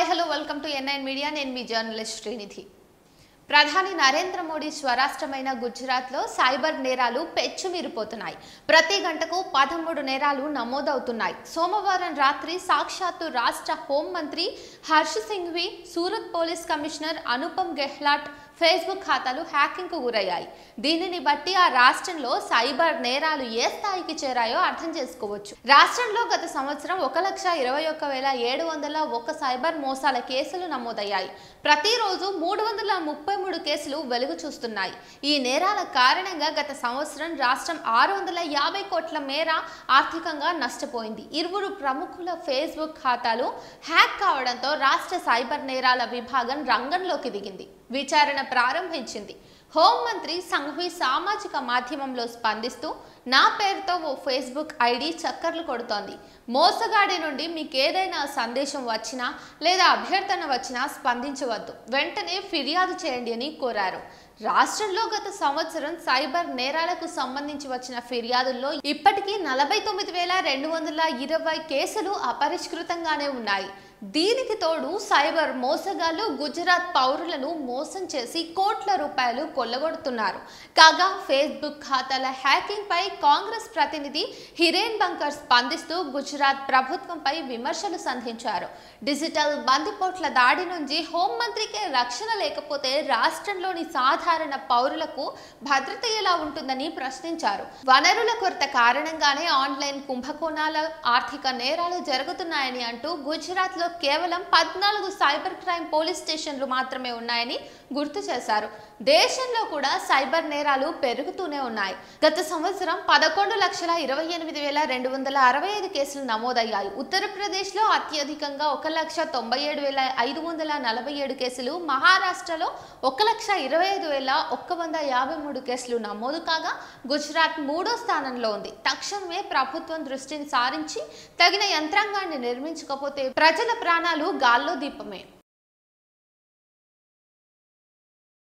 Hi hello welcome to NIN media. నేను మీ journalist Srinidhi. ప్రధాని నరేంద్ర మోడీ స్వరాష్ట్రమైన గుజరాత్లో సైబర్ నేరాలు పెచ్చుమీరిపోతున్నాయి. ప్రతి గంటకు 13 నేరాలు నమోదవుతున్నాయి. సోమవారం రాత్రి సాక్షాత్తు రాష్ట్ర హోంమంత్రి Harsh Singhvi, Surat police commissioner Anupam Gehlot Facebook ఖాతాలు హ్యాకింగ్కు గురయ్యాయి. దీనిని బట్టి ఆ రాష్ట్రంలో సైబర్ నేరాలు ఏ స్థాయికి చేరాయో అర్థం చేసుకోవచ్చు. రాష్ట్రంలో గత సంవత్సరం 1,21,701 సైబర్ మోసాల కేసులు నమోదయ్యాయి. ప్రతిరోజు 333 కేసులు వెలుగు చూస్తున్నాయి. ఈ నేరాల కారణంగా గత సంవత్సరం రాష్ట్రం 650 కోట్ల మేర ఆర్థికంగా నష్టపోయింది. 20 ప్రముఖుల ఫేస్బుక్ ఖాతాలు హ్యాక్ కావడంతో రాష్ట్ర సైబర్ నేరాల విభాగం రంగంలోకి దిగింది, విచారణ ప్రారంభించింది. హోంమంత్రి సంఘవి సామాజిక మాధ్యమంలో స్పందిస్తూ, నా పేరుతో ఓ ఫేస్బుక్ ఐడి చక్కర్లు కొడుతోంది. మోసగాడి నుండి మీకు ఏదైనా సందేశం వచ్చినా లేదా అభ్యర్థన వచ్చినా స్పందించవద్దు, వెంటనే ఫిర్యాదు చేయండి అని కోరారు. రాష్ట్రంలో గత సంవత్సరం సైబర్ నేరాలకు సంబంధించి వచ్చిన ఫిర్యాదుల్లో ఇప్పటికీ 49,220 కేసులు అపరిష్కృతంగానే ఉన్నాయి. దీనికి తోడు సైబర్ మోసగాళ్లు గుజరాత్ పౌరులను మోసం చేసి కోట్ల రూపాయలు కొల్లగొడుతున్నారు. కాగా ఫేస్బుక్ ఖాతాల హ్యాకింగ్ పై కాంగ్రెస్ ప్రతినిధి హిరేన్ బంకర్ స్పందిస్తూ గుజరాత్ ప్రభుత్వంపై విమర్శలు సంధించారు. డిజిటల్ బందిపోట్ల దాడి నుంచి హోంమంత్రికే రక్షణ లేకపోతే రాష్ట్రంలోని సాధారణ పౌరులకు భద్రత ఎలా ఉంటుందని ప్రశ్నించారు. వనరుల కొరత కారణంగానే ఆన్లైన్ కుంభకోణాల ఆర్థిక నేరాలు జరుగుతున్నాయని అంటూ గుజరాత్ లో కేవలం 14 సైబర్ క్రైమ్ పోలీస్ స్టేషన్లు మాత్రమే ఉన్నాయని గుర్తు చేశారు. దేశంలో కూడా సైబర్ నేరాలు పెరుగుతూనే ఉన్నాయి. గత సంవత్సరం 11,28,265 కేసులు నమోదయ్యాయి. ఉత్తరప్రదేశ్లో అత్యధికంగా 1,97,547 కేసులు, మహారాష్ట్రలో 1,25,153 కేసులు నమోదు కాగా గుజరాత్ 3వ స్థానంలో ఉంది. తక్షణమే ప్రభుత్వం దృష్టిని సారించి తగిన యంత్రాంగాన్ని నిర్మించకపోతే ప్రజల ప్రాణాలు గాల్లో దీపమే.